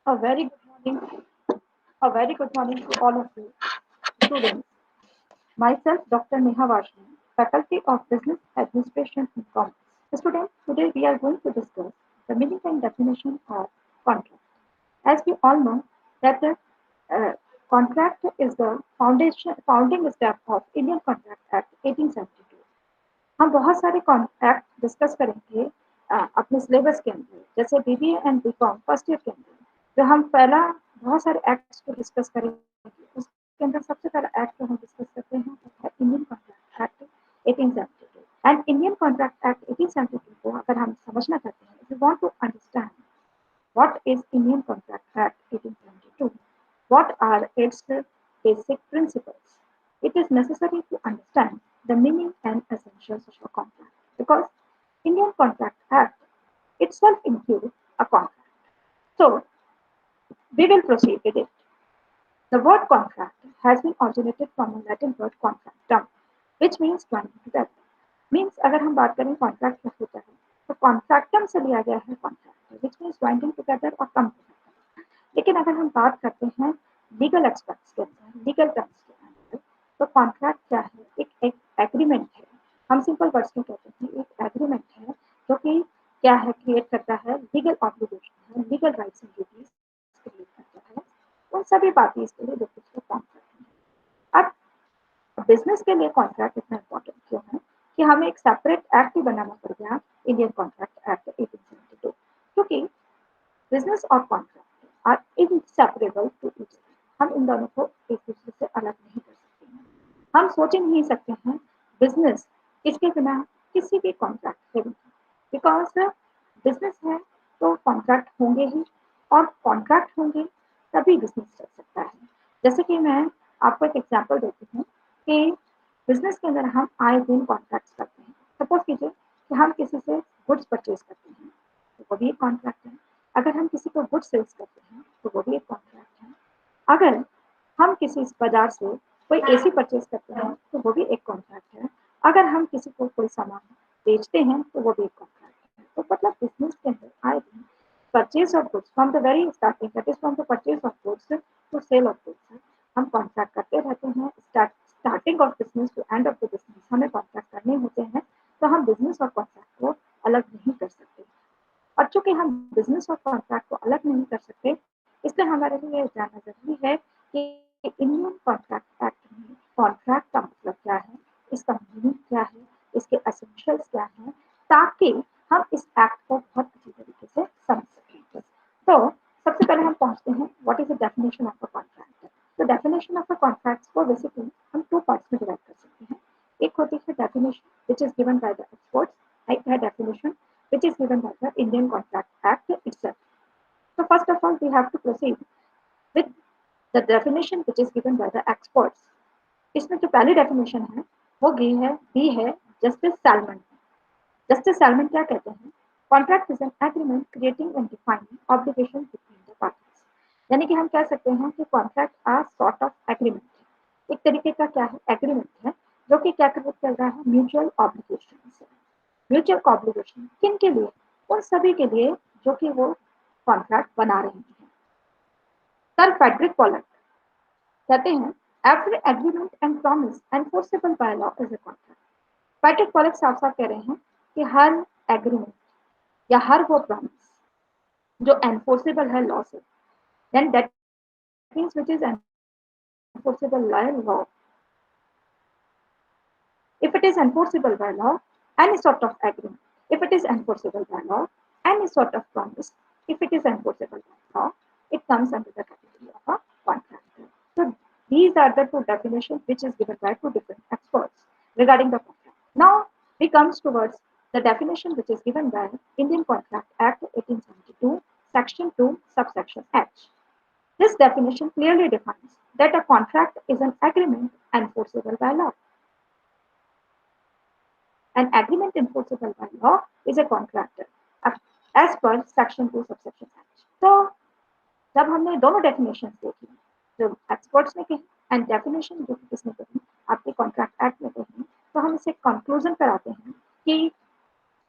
A very good morning. A very good morning to all of you, students. Myself, Dr. Neha Vashni, Faculty of Business Administration and Commerce. Students, today we are going to discuss the meaning and definition of contract. As we all know, that the uh, contract is the founding step of Indian Contract Act 1872. हम बहुत सारे contract discuss करेंगे अपने syllabus के अंदर, जैसे BBA and BCom first year के अंदर जो हम पहला बहुत सारे एक्ट्स को डिस्कस करेंगे। उसके अंदर सबसे पहला एक्ट जो हम डिस्कस करते हैं वो है Indian Contract Act 1872। And Indian Contract Act 1872 को अगर हम समझना चाहते हैं, if you want to understand what is Indian Contract Act 1872? What are its basic principles? It is necessary to understand the meaning and essentials of a contract because Indian Contract Act itself includes a contract. So we will proceed with it. The word contract has been originated from a Latin word contractum, which means joining together. Means अगर हम बात करें contract क्या होता है तो कॉन्ट्रैक्टम से लिया गया है contract which means jointing together और कम टुगेदर। लेकिन अगर हम बात करते हैं लीगल एक्सपर्ट्स के अंदर, लीगल टर्म्स के अंदर, तो कॉन्ट्रैक्ट क्या है? एक एग्रीमेंट है। हम सिंपल वर्ड्स में कहते हैं एक एग्रीमेंट है जो कि क्या है, क्रिएट करता है लीगल ऑब्लिगेशन है, legal rights and duties create करता है उन सभी पार्टीज के लिए जो कुछ कॉन्ट्रैक्ट है। अब बिजनेस के लिए कॉन्ट्रैक्ट इतना इम्पोर्टेंट क्यों है कि हमें एक सेपरेट एक्ट ही बनाना पड़ गया, इंडियन कॉन्ट्रैक्ट एक्ट 1872, क्योंकि बिजनेस और contract are inseparable to each other. हम इन दोनों को एक दूसरे से अलग नहीं कर सकते हैं। हम सोच ही नहीं सकते हैं बिजनेस इसके बिना किसी भी कॉन्ट्रैक्ट के बिना, बिकॉज बिजनेस है तो कॉन्ट्रैक्ट होंगे ही, और कॉन्ट्रैक्ट होंगे तभी बिजनेस चल सकता है। जैसे कि मैं आपको एक एग्जांपल देती हूँ कि बिजनेस के अंदर हम आए दिन कॉन्ट्रैक्ट करते हैं। सपोज कीजिए कि हम किसी से गुड्स परचेज करते हैं तो वो भी एक कॉन्ट्रैक्ट है। अगर हम किसी को गुड्स सेल्स करते हैं तो वो भी एक कॉन्ट्रैक्ट है। अगर हम किसी बाजार से कोई एसी परचेज करते हैं तो वो भी एक कॉन्ट्रैक्ट है। अगर हम किसी को कोई सामान बेचते हैं तो वो भी एक कॉन्ट्रैक्ट है। तो मतलब बिजनेस के अंदर आए दिन purchase of goods from the very starting, that is from the purchase of goods to sale of goods, हम कॉन्ट्रैक्ट करते रहते हैं। Starting of business to end of the business हमें कॉन्ट्रैक्ट करने होते हैं। तो हम बिजनेस और कॉन्ट्रैक्ट को अलग नहीं कर सकते। और चूंकि हम बिजनेस और कॉन्ट्रैक्ट को अलग नहीं कर सकते, इसलिए हमारे लिए यह जानना जरूरी है कि इंडियन कॉन्ट्रैक्ट एक्ट में कॉन्ट्रैक्ट का मतलब क्या है, इसका मीनिंग क्या है, इसके एसेंशियल्स क्या हैं, ताकि हम इस एक्ट को बहुत अच्छी तरीके से समझ सकें। तो सबसे पहले हम पहुंचते हैं what is the definition of a contract. तो डेफिनेशन ऑफ अ कॉन्ट्रैक्ट को बेसिकली हम टू पार्ट्स में डिवाइड कर सकते हैं। एक होती है definition which is given by the experts, एक है definition which is given by the Indian Contract Act itself. So first of all, we have to proceed with the definition which is given by the experts. इसमें जो पहली definition है वो दी है justice salmon. Justice salmon क्या कहते हैं? Contract is an agreement creating and defining obligation between the parties. यानी कि हम कह सकते हैं कि contract a sort of agreement है, एक तरीके का क्या है, एग्रीमेंट है जो कि क्या कर रहा है, म्यूचुअल ऑब्लिगेशन। म्यूचुअल ऑब्लिगेशन किन के लिए? उन सभी के लिए जो कि वो कॉन्ट्रैक्ट बना रहे हैं। सर फ्रेडरिक पॉलक कहते हैं every agreement and promise enforceable by law is a contract. Frederick Pollock साफ साफ कह रहे हैं कि हर एग्रीमेंट या हर वो प्रॉमिस जो एनफोर्सेबल है लॉ से, then that means which is enforceable by law. If it is enforceable by law, any sort of agreement, if it is enforceable by law, any sort of promise, if it is enforceable by law, it comes under the category of a contract. So these are the two definitions which is given by two different experts regarding the contract. Now we comes towards the definition which is given by Indian Contract Act 1872, Section 2, subsection H. This definition clearly defines that a contract is an agreement enforceable by law. An agreement enforceable by law is a contract as per section 2 subsection H. तो जब हमने दोनों definition देखी, जो experts ने कही and definition जो किसने कही, आपके कॉन्ट्रैक्ट एक्ट में कही, तो हम इसे कंक्लूजन कराते हैं कि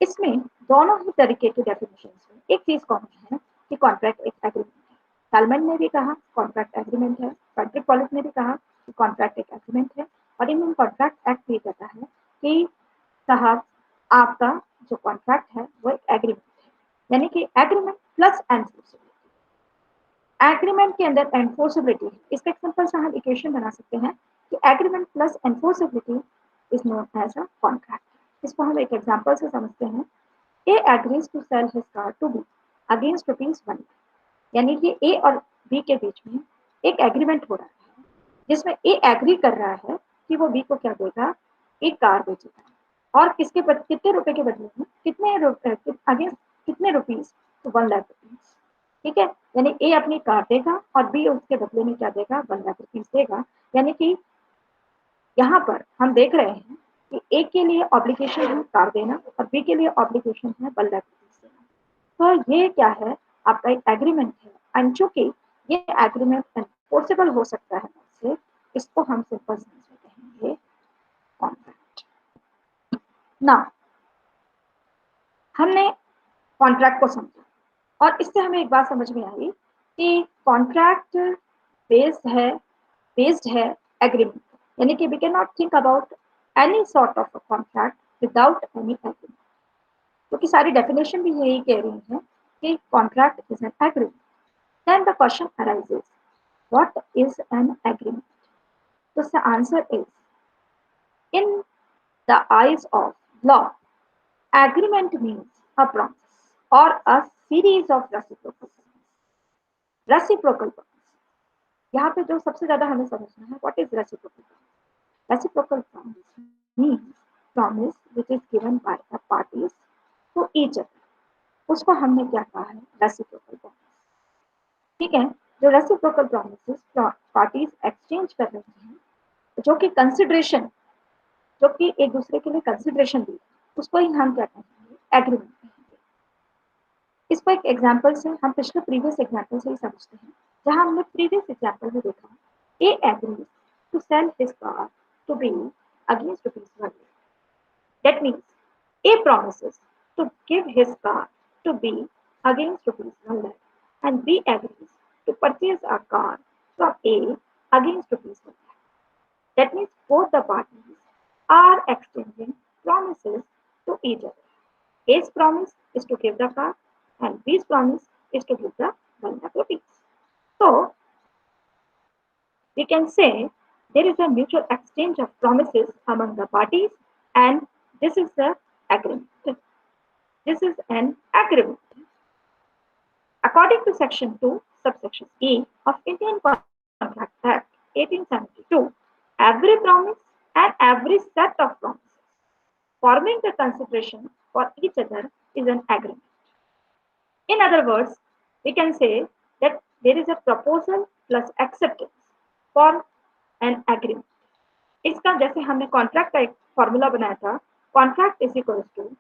इसमें दोनों ही तरीके के डेफिनेशन में एक चीज कॉमन है कि कॉन्ट्रैक्ट एक एग्रीमेंट है। सैलमन ने भी कहा कॉन्ट्रैक्ट एग्रीमेंट है, फ्रेडरिक वॉलेस ने भी कहा कि कॉन्ट्रैक्ट एक एग्रीमेंट है, और इंडियन कॉन्ट्रैक्ट एक्ट भी कहता है कि साहब आपका जो कॉन्ट्रैक्ट है वो एक एग्रीमेंट है, यानी कि एग्रीमेंट प्लस एनफोर्सिबिलिटी। एग्रीमेंट के अंदर एनफोर्सिबिलिटी है, इसका एक सिंपल सा हम इक्वेशन बना सकते हैं कि agreement plus enforceability is known as a contract. इसको हम एक एग्जांपल से समझते हैं। A agrees to sell his car to B against ₹1, यानी कि ए और बी के बीच में एक एग्रीमेंट हो रहा है जिसमें ए एग्री कर रहा है कि वो बी को क्या देगा, एक कार बेचेगा, और कितने रुपए के बदले में, कितने अगेंस्ट कितने रुपीज, तो 1 लाख रुपीज। ठीक है, यानी ए अपनी कार देगा और बी उसके बदले में क्या देगा, 1 लाख रुपीज देगा। यानी कि यहाँ पर हम देख रहे हैं कि ए के लिए ऑब्लिगेशन है कार देना और बी के लिए ऑब्लिगेशन है 1 लाख रुपीज देना। तो ये क्या है, आपका एक एग्रीमेंट है, एंड चूंकि ये एग्रीमेंट एनफोर्सेबल हो सकता है से, इसको हम सिंपल में कहेंगे कॉन्ट्रैक्ट। ना हमने कॉन्ट्रैक्ट को समझा और इससे हमें एक बात समझ में आई कि कॉन्ट्रैक्ट बेस्ड है एग्रीमेंट, यानी कि we can not think about any sort of contract without any agreement, क्योंकि सारी डेफिनेशन भी यही कह रही है कि contract is an agreement. Then the question arises, what is an agreement? तो इसका answer is, in the eyes of law, agreement means a promise or a series of reciprocal promise। यहाँ पे जो सबसे ज्यादा हमें समझना है, what is reciprocal promise? Reciprocal promise means promise which is given by the parties to each other। उसको हमने क्या कहा है, reciprocal promise। ठीक है, जो reciprocal promises parties exchange कर रहे हैं, जो कि कंसिडरेशन, जो कि एक दूसरे के लिए कंसिडरेशन दी, उसको ही हम क्या कहेंगे, एग्रीमेंट कहेंगे। इसको एक एग्जांपल से, हम पिछले प्रीवियस एग्जांपल से ही समझते हैं, जहां हमने प्रीवियस एग्जांपल में देखा, A agrees to sell his car to B against ₹1। That means A promises to give his car to B against ₹1 lakh and B agrees to purchase a car from A against ₹1 lakh। That means both the parties are exchanging promises to each other. A's promise is to give the car and B's promise is to give the 1 lakh rupees. So, we can say there is a mutual exchange of promises among the parties and this is the agreement. This is an agreement. According to Section 2, subsection E of Indian Contract Act 1872, every promise and every set of promises forming the consideration for each other is an agreement. In other words, we can say that there is a proposal plus acceptance for an agreement. इसका जैसे हमने contract का एक formula बनाया था, contract is equals to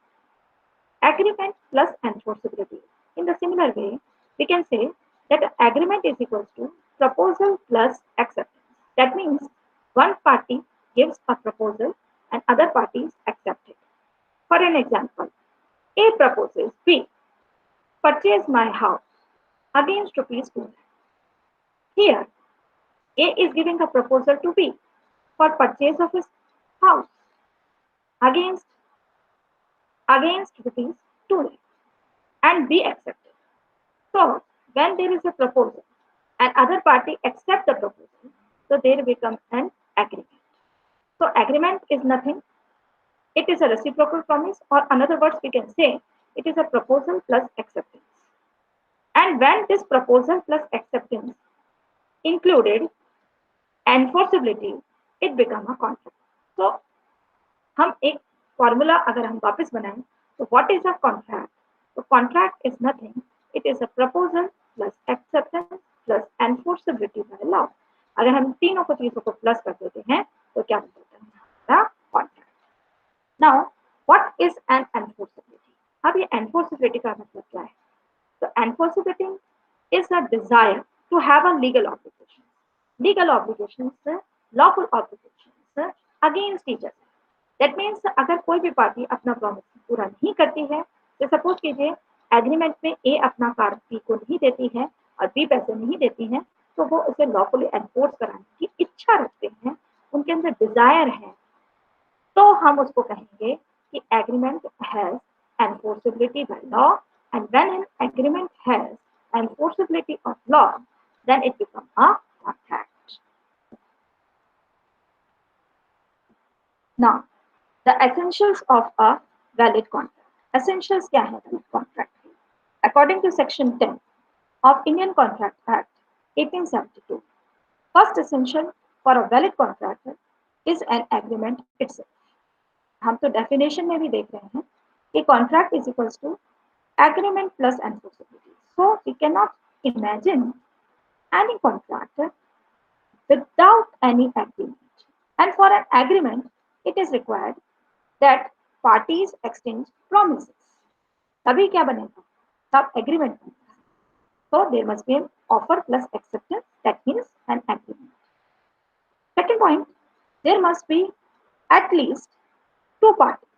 agreement plus enforceability. In the similar way, we can say that agreement is equals to proposal plus acceptance. That means one party gives a proposal and other parties accept it. For an example, A proposes B, purchase my house against ₹2 lakh. Here, A is giving a proposal to B for purchase of his house against ₹2 lakh, and B accepted. So when there is a proposal and other party accept the proposal, so there becomes an agreement. So agreement is nothing. It is a reciprocal promise, or another words we can say it is a proposal plus acceptance. And when this proposal plus acceptance included enforceability, it become a contract. So हम एक formula अगर हम वापस बनाएं, तो what is a contract? तो contract is nothing, it is a proposal plus acceptance plus enforceability by law. अगर हम तीनों को चीजों को प्लस कर देते हैं तो क्या बन जाता है हमारा contract. Now what is an enforceability? अब ये एनफोर्सेबिलिटी का मतलब क्या है? तो enforceability is a desire to have a legal obligation, legal obligations, lawful obligations against each other. That means अगर कोई भी पार्टी अपना प्रॉमिस पूरा नहीं करती है, तो सपोज कीजिए एग्रीमेंट में ए अपना कार बी को नहीं देती है और बी पैसे नहीं देती हैं तो वो उसे लॉफुली एनफोर्स कराने की इच्छा रखते हैं, उनके अंदर डिजायर है, तो हम उसको कहेंगे कि agreement has enforceability by law, and when an agreement has enforceability of law then it become a contract. Now the essentials of a valid contract. Essentials क्या है वैलिड कॉन्ट्रैक्ट के? According to section 10 of Indian Contract Act 1872, first essential for a valid contract is an agreement itself. हम तो definition में भी देख रहे हैं कि contract is equals to agreement plus enforceability. So we cannot imagine any contract without any agreement. And for an agreement, it is required that parties exchange promises. तभी क्या बनेगा? तब एग्रीमेंट बनेगा. So there must be an offer plus acceptance. That means an agreement. Second point, there must be at least two parties,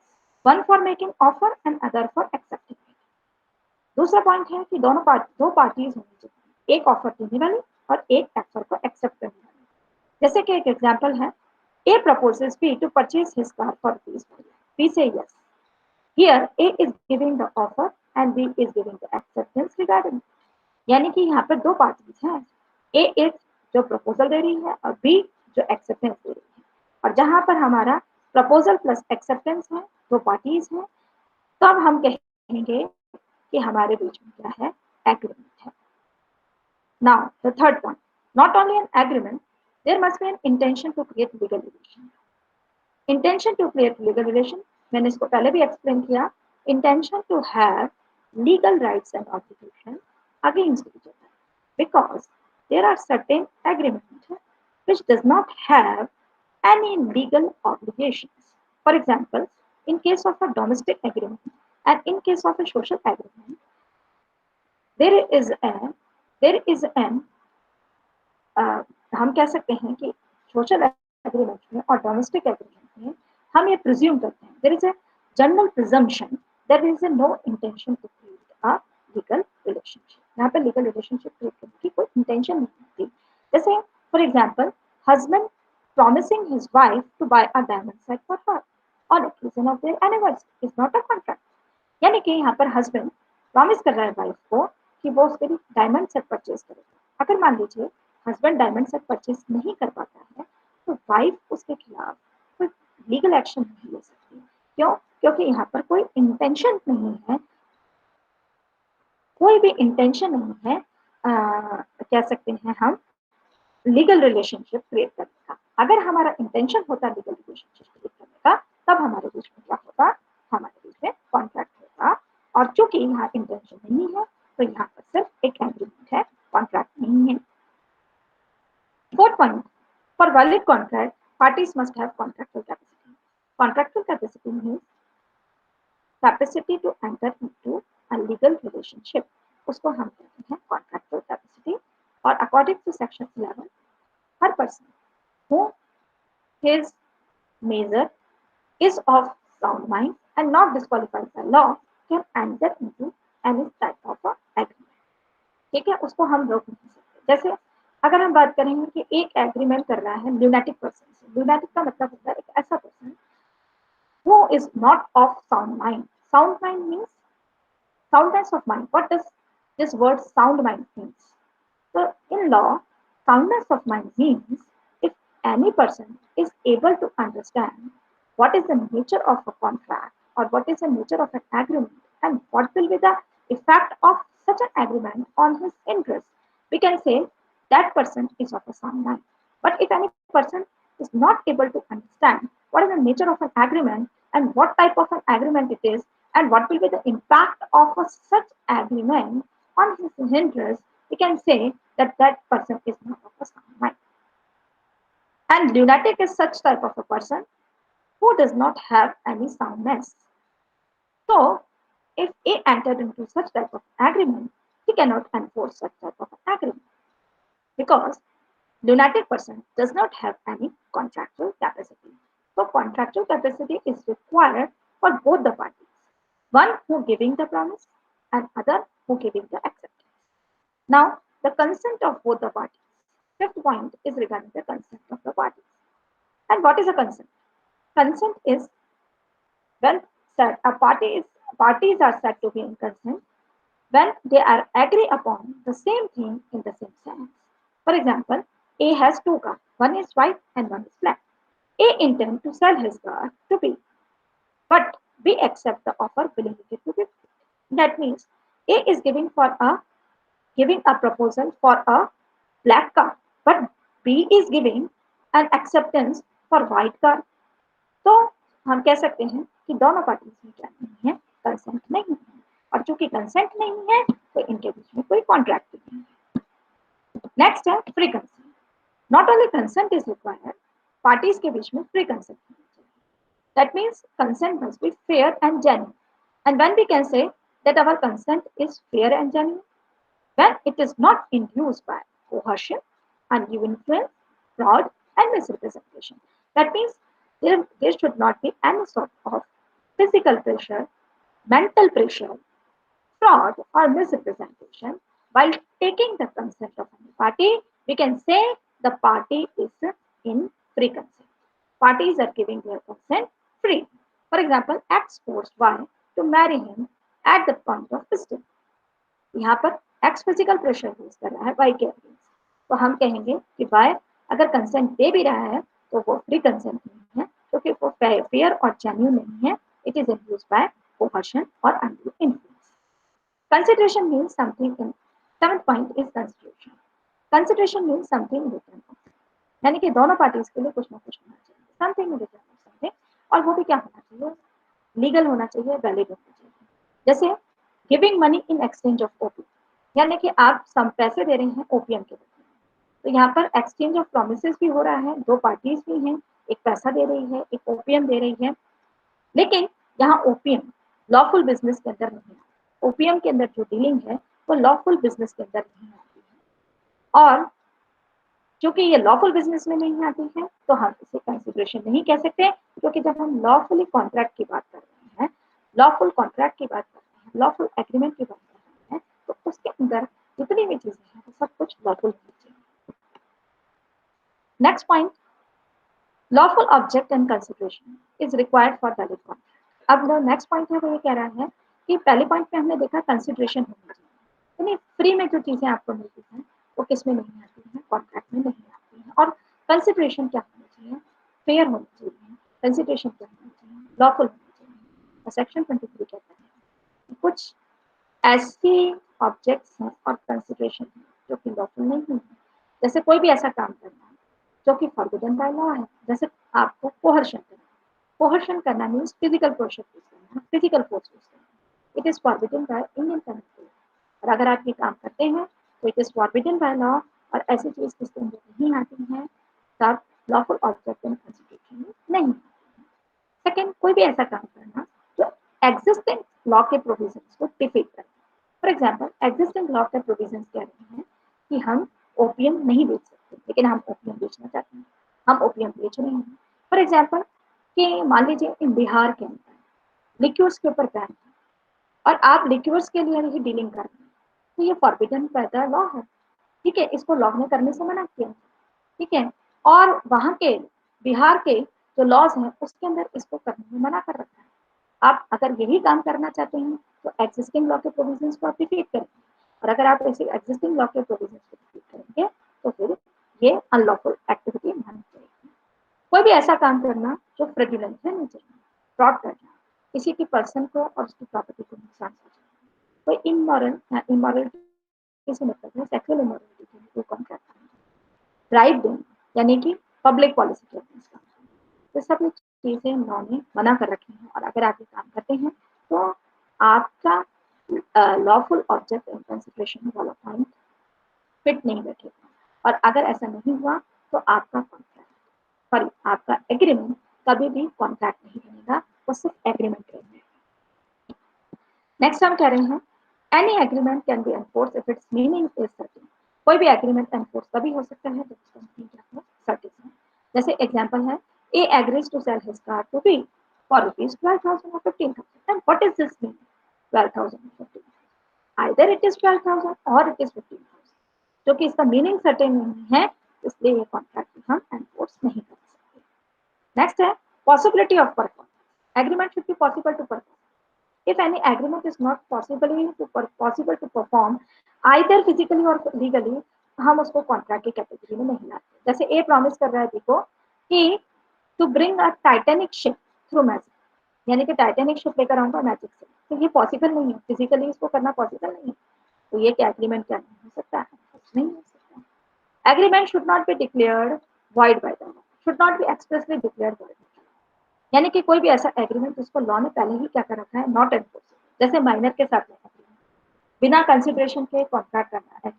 one for making offer and other for accepting it. दूसरा point है कि दो parties होनी चाहिए, एक offer देने वाली और एक ऑफर को एक्सेप्ट करने वाली. जैसे कि एक एग्जांपल है, A proposes B to purchase his car for rupees 1 lakh. B say yes. Here A is giving the offer and B is giving the acceptance regarding it. यानी कि यहाँ पर दो पार्टीज हैं, ए इज जो प्रपोजल दे रही है और बी जो एक्सेप्टेंस दे रही है. और जहां पर हमारा प्रपोजल प्लस एक्सेप्टेंस है, दो पार्टीज हैं, तब हम कहेंगे कि हमारे बीच में क्या है? एग्रीमेंट है. Now the third point, not only an agreement, there must be an intention to create legal relation. Intention to create legal relation, मैंने इसको पहले भी एक्सप्लेन किया. Intention to have legal rights and obligation against each other, because there are certain agreements which does not have any legal obligations. For example, in case of a domestic agreement and in case of a social agreement, there is an हम कह सकते हैं कि social agreement में और domestic agreement में हम ये प्रिज्यूम करते हैं, there is a general presumption that there is no intention to create a legal relationship. यहाँ पे लीगल रिलेशनशिप क्रिएट करने की कोई इंटेंशन नहीं होती. जैसे for example, husband promising his wife to buy a diamond set for her on occasion of their anniversary is not a contract. यानी कि यहाँ पर हस्बैंड प्रॉमिस कर रहा है वाइफ को कि वो उसके लिए डायमंड सेट परचेज करेगा. अगर मान लीजिए हस्बैंड डायमंड सेट परचेज नहीं कर पाता है तो वाइफ उसके खिलाफ कोई लीगल एक्शन नहीं ले सकती. क्यों? क्योंकि यहाँ पर कोई इंटेंशन नहीं है, कोई भी इंटेंशन नहीं है कह सकते हैं हम लीगल रिलेशनशिप क्रिएट करने का. अगर हमारा इंटेंशन होता लीगल रिलेशनशिप क्रिएट करने का, तब हमारे बीच में क्या होता? हमारे बीच में कॉन्ट्रैक्ट होता. और चूंकि यहाँ इंटेंशन नहीं है तो यहाँ पर सिर्फ एक एग्रीमेंट है, कॉन्ट्रैक्ट नहीं है. Fourth point, for valid contract parties must have contractual capacity. Contractual capacity means capacity to enter into a legal relationship, उसको हम कहते हैं कॉन्ट्रैक्चुअल कैपेसिटी. और अकॉर्डिंग टू सेक्शन 11, हर person who his measure is of sound mind and not disqualified by law can enter into any type of agreement. ठीक है, उसको हम रोक नहीं सकते. जैसे अगर हम बात करेंगे कि एक एग्रीमेंट कर रहा है ल्यूनेटिक पर्सन से. ल्यूनेटिक का मतलब होता है एक ऐसा person who is not of sound mind. Sound mind means soundness of mind. What does this word sound mind means? So in law, soundness of mind means if any person is able to understand what is the nature of a contract or what is the nature of an agreement and what will be the effect of such an agreement on his interest, we can say that person is of a sound mind. But if any person is not able to understand what is the nature of an agreement and what type of an agreement it is and what will be the impact of such agreement on his interest, we can say that that person is not of a sound mind. And lunatic is such type of a person who does not have any soundness. So, if he entered into such type of agreement, he cannot enforce such type of agreement because lunatic person does not have any contractual capacity. So, contractual capacity is required for both the parties. One who giving the promise and other who giving the acceptance. Now, the consent of both the parties. Fifth point is regarding the consent of the parties. And what is a consent? Consent is when said a parties are said to be in consent when they are agree upon the same thing in the same sense. For example, A has two cars, one is white and one is black. A intends to sell his car to B, but B accepts the offer willingly to B. That means A is giving a proposal for a black car, but B is giving an acceptance for white car. तो हम कह सकते हैं कि दोनों parties में क्या नहीं है, कंसेंट नहीं है, और चूंकि कंसेंट नहीं है तो इनके बीच में कोई कॉन्ट्रैक्ट नहीं है. नेक्स्ट है free consent. Not only consent is required, parties के बीच में फ्री कंसेंट होना चाहिए. That means consent must be fair and genuine. And when we can say that our consent is fair and genuine when it is not induced by coercion, undue influence, fraud, and misrepresentation. That means there should not be any sort of physical pressure, mental pressure, fraud, or misrepresentation while taking the consent of any party. We can say the party is in free consent. Parties are giving their consent free. For example, X forced Y to marry him at the point of piston. यहाँ पर X physical pressure use कर रहा है Y के against, तो हम कहेंगे कि Y अगर कंसेंट दे भी रहा है तो वो फ्री कंसेंट नहीं है, क्योंकि वो फेयर और जेन्युइन नहीं है. इट इज इंड्यूस्ड बाय कोहर्शन और undue influence. Consideration means something in. Seventh point is consideration. Consideration means something return of, यानी कि दोनों पार्टीज के लिए कुछ ना कुछ होना चाहिए, something in return of something. और वो भी क्या होना चाहिए, लीगल होना चाहिए, वैलिड होना चाहिए. जैसे giving money in exchange of OPM, यानी कि आप सम पैसे दे रहे हैं ओपीएम के बदले में, तो यहाँ पर एक्सचेंज ऑफ प्रोमिसेस भी हो रहा है, दो पार्टीज भी हैं, एक पैसा दे रही है, एक ओपीएम दे रही है. लेकिन यहाँ ओपीएम लॉफुल बिजनेस के अंदर नहीं है. ओपीएम के अंदर जो डीलिंग है वो लॉफुल बिजनेस के अंदर नहीं आती है, और क्योंकि ये लॉफुल बिजनेस में नहीं आती है तो हम इसे कंसिडरेशन नहीं कह सकते, क्योंकि जब हम लॉफुली कॉन्ट्रैक्ट की बात कर रहे हैं, लॉफुल कॉन्ट्रैक्ट की बात कर रहे हैं, लॉफुल एग्रीमेंट की बात कर रहे हैं, तो उसके अंदर जितनी भी चीजें हैं वो सब कुछ लॉफुल होनी चाहिए. Next point, lawful object and consideration is required for valid contract. अब जो नेक्स्ट पॉइंट है वो ये कह रहा है कि पहले पॉइंट में हमने देखा कंसिडरेशन होना चाहिए, यानी फ्री में जो चीजें आपको मिलती हैं वो किस में नहीं आती हैं, कॉन्ट्रैक्ट में नहीं आती हैं. और कंसिडरेशन क्या होना चाहिए, फेयर होना चाहिए. कंसिडरेशन क्या होना चाहिए, लॉफुल होना चाहिए. सेक्शन 23 कहता है कुछ ऐसी ऑब्जेक्ट्स हैं और कंसिडरेशन है जो कि लॉफुल नहीं है. जैसे कोई भी ऐसा काम करना जो कि फॉरबिडन बाय लॉ है, जैसे आपको कोहर्शन करना. कोहर्शन करना मीन्स फिजिकल प्रेशर यूज करना, फिजिकल फोर्स यूज करना. It is forbidden by Indian Penal Code. और अगर आप ये काम करते हैं तो it is forbidden by law, और ऐसी चीज किसके अंदर नहीं आती है तब लॉफुल ऑब्जेक्ट एंड कंसिडरेशन नहीं. सेकेंड, कोई भी ऐसा काम करना जो एग्जिस्टिंग लॉ के प्रोविजंस को डिफीट करे. फॉर एग्जाम्पल, एग्जिस्टिंग लॉ के प्रोविजंस कह रहे हैं कि हम ओपीएम नहीं बेच सकते, लेकिन हम ओपीएम बेचना चाहते हैं, हम ओपीएम बेच रहे हैं. फॉर एग्जाम्पल कि मान लीजिए इन बिहार के अंदर लिक्विड्स के ऊपर बैन है और आप लिक्विड्स के लिए ही डीलिंग कर रहे हैं, तो ये फॉरबिडन बाय लॉ है. ठीक है, इसको लॉ ने करने से मना किया. ठीक है, और वहाँ के बिहार के जो लॉज हैं उसके अंदर इसको करने में मना कर रखा है. आप अगर यही काम करना चाहते हैं तो एग्जिस्टिंग लॉ के प्रोविजंस को आप डिफीट करेंगे, और अगर आप ऐसे एग्जिस्टिंग लॉ के प्रोविजंस को डिफीट करेंगे तो फिर ये अनलॉफुल एक्टिविटी मानी जाएगी. कोई भी ऐसा काम करना जो फ्रॉडुलेंट है नेचर में, फ्रॉड करना, किसी की पर्सन को और उसकी प्रॉपर्टी को नुकसान पहुंचाना, कोई इमोरलिटी से मतलब है सेक्सुअल इमोरलिटी के लिए कॉन्ट्रैक्ट करना, ब्राइब देना, यानी कि पब्लिक पॉलिसी के अगेंस्ट काम करना, तो सब चीजें लॉ ने मना कर रखी हैं. और अगर आप ये काम करते हैं तो आपका लॉफुल ऑब्जेक्ट एंड कंसिडरेशन वाला पॉइंट फिट नहीं बैठेगा. और अगर ऐसा नहीं हुआ तो आपका कॉन्ट्रैक्ट, सॉरी, आपका एग्रीमेंट कभी भी कॉन्ट्रैक्ट नहीं बनेगा, वो सिर्फ एग्रीमेंट रहेगा. नेक्स्ट हम कह रहे हैं any agreement can be enforce if it's meaning is certain. कोई भी एग्रीमेंट एनफोर्स तभी हो सकता है जब उसका मीनिंग क्या हो, सर्टेन है. जैसे एग्जांपल है A agrees to sell his car to B for rupees 12,000 or 15,000. And what is this mean 12,000 or 15,000? Either it is 12,000 or it is 15,000. जो कि इसका मीनिंग सर्टेन नहीं है, इसलिए ये कॉन्ट्रैक्ट हम एनफोर्स नहीं कर सकते। नेक्स्ट है possibility of performance. Agreement should be possible to perform. If any agreement is not possible to perform either physically और लीगली, हम उसको कॉन्ट्रैक्ट की कैटेगरी में नहीं लाते। जैसे ए प्रॉमिस कर रहा है देखो कि to bring a Titanic ship through magic, यानी कि टाइटेनिक शिप लेकर आऊंगा मैजिक से, तो ये पॉसिबल नहीं है, फिजिकली इसको करना पॉसिबल नहीं है, तो ये क्या एग्रीमेंट क्या नहीं हो सकता है, नहीं हो सकता। Agreement should not be declared void by the law, should not be expressly declared void, यानी कि कोई भी ऐसा एग्रीमेंट जिसको लॉ ने पहले ही क्या कर रखा है, नॉट एनफोर्सेबल। जैसे माइनर के साथ में एग्रीमेंट, बिना कंसिडरेशन के कॉन्ट्रैक्ट करना है,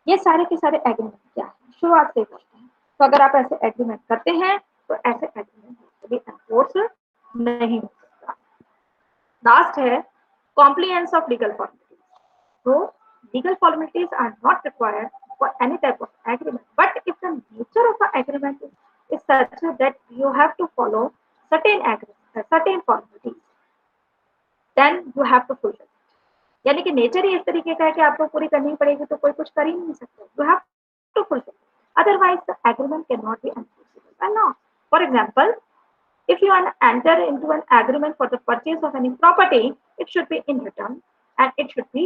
ये सारे के सारे एग्रीमेंट क्या है, शुरुआत से करते हैं। तो अगर आप ऐसे एग्रीमेंट करते हैं तो ऐसे एग्रीमेंट कभी एनफोर्स नहीं हो सकता। लास्ट है कॉम्प्लियंस ऑफ लीगल फॉर्मेलिटीज। तो legal formalities are not required for any type of agreement, but if the nature of the agreement is such that you have to follow certain formalities, then you have to fulfill, यानी कि nature ही इस तरीके का है कि आपको पूरी करनी पड़ेगी, तो कोई कुछ कर ही नहीं सकता, you have to fulfil, otherwise the agreement can not be enforceable by law. For example, if you enter into an agreement for the purchase of any property, it should be in written and it should be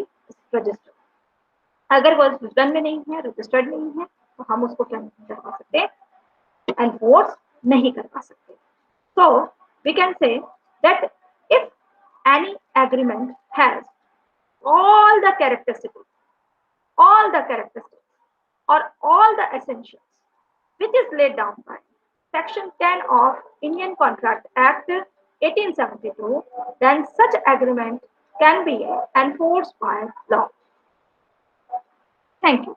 registered. अगर वो return में नहीं है, registered नहीं है, तो हम उसको क्या नहीं करवा सकते, एनफोर्स नहीं करवा सकते। So we can say that if any agreement has all the characteristics, or all the essentials which is laid down by Section 10 of Indian Contract Act 1872, then such agreement can be enforced by law. Thank you.